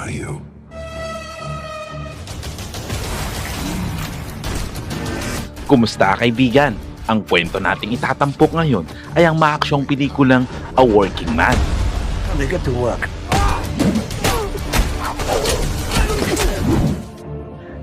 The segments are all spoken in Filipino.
are you? Kumusta kaibigan? Ang kwento nating itatampok ngayon ay ang maaksyong pelikulang A Working Man. Let me get to work.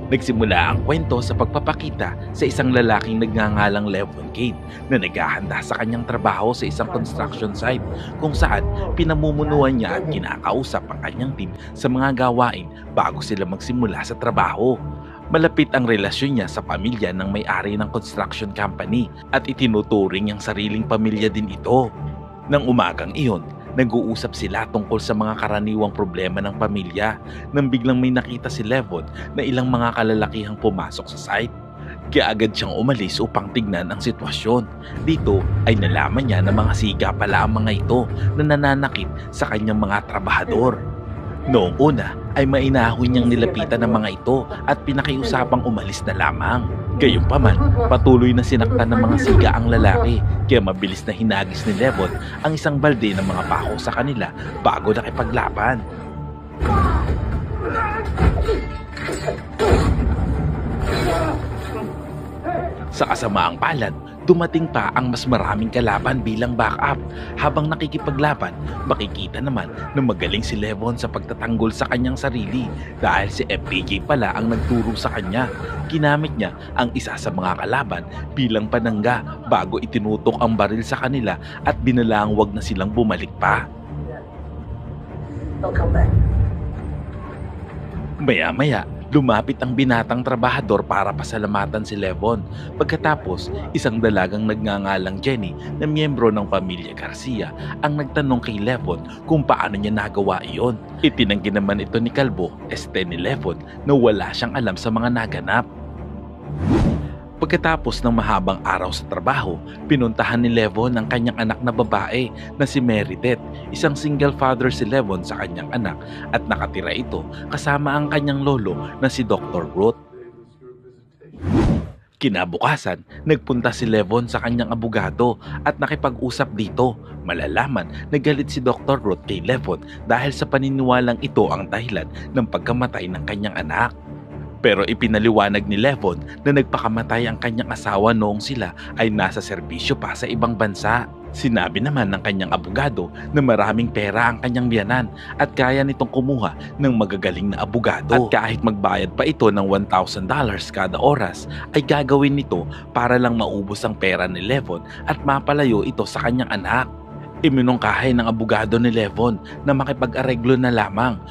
Nagsimula ang kwento sa pagpapakita sa isang lalaking nagngangalang Levon Cade na naghahanda sa kanyang trabaho sa isang construction site kung saan pinamumunuan niya at kinakausap ang kanyang team sa mga gawain bago sila magsimula sa trabaho. Malapit ang relasyon niya sa pamilya ng may-ari ng construction company at itinuturing niyang sariling pamilya din ito. Nang umagang iyon, nag-uusap sila tungkol sa mga karaniwang problema ng pamilya nang biglang may nakita si Levon na ilang mga kalalakihang pumasok sa site. Kaya agad siyang umalis upang tignan ang sitwasyon. Dito ay nalaman niya na mga siga pala ang mga ito na nananakit sa kanyang mga trabahador. Noong una ay mainahon niyang nilapitan ng mga ito at pinakiusapang umalis na lamang. Gayunpaman, patuloy na sinaktan ng mga siga ang lalaki kaya mabilis na hinagis ni Levon ang isang balde ng mga pako sa kanila bago nakipaglaban. Sa kasamaang palad, dumating pa ang mas maraming kalaban bilang backup. Habang nakikipaglaban, makikita naman na magaling si Levon sa pagtatanggol sa kanyang sarili dahil si FPJ pala ang nagturo sa kanya. Ginamit niya ang isa sa mga kalaban bilang panangga bago itinutok ang baril sa kanila at binalaang wag na silang bumalik pa. Maya-maya, lumapit ang binatang trabahador para pasalamatan si Levon. Pagkatapos, isang dalagang nagngangalang Jenny na miyembro ng pamilya Garcia ang nagtanong kay Levon kung paano niya nagawa iyon. Itinanggi naman ito ni Kalbo, ni Levon, na wala siyang alam sa mga naganap. Pagkatapos ng mahabang araw sa trabaho, pinuntahan ni Levon ang kanyang anak na babae na si Meredith. Isang single father si Levon sa kanyang anak at nakatira ito kasama ang kanyang lolo na si Dr. Ruth. Kinabukasan, nagpunta si Levon sa kanyang abogado at nakipag-usap dito. Malalaman na galit si Dr. Ruth kay Levon dahil sa paniniwalang ito ang dahilan ng pagkamatay ng kanyang anak. Pero ipinaliwanag ni Levon na nagpakamatay ang kanyang asawa noong sila ay nasa serbisyo pa sa ibang bansa. Sinabi naman ng kanyang abogado na maraming pera ang kanyang biyanan at kaya nitong kumuha ng magagaling na abogado. At kahit magbayad pa ito ng $1,000 kada oras, ay gagawin nito para lang maubos ang pera ni Levon at mapalayo ito sa kanyang anak. Iminungkahi ng abogado ni Levon na makipag-areglo na lamang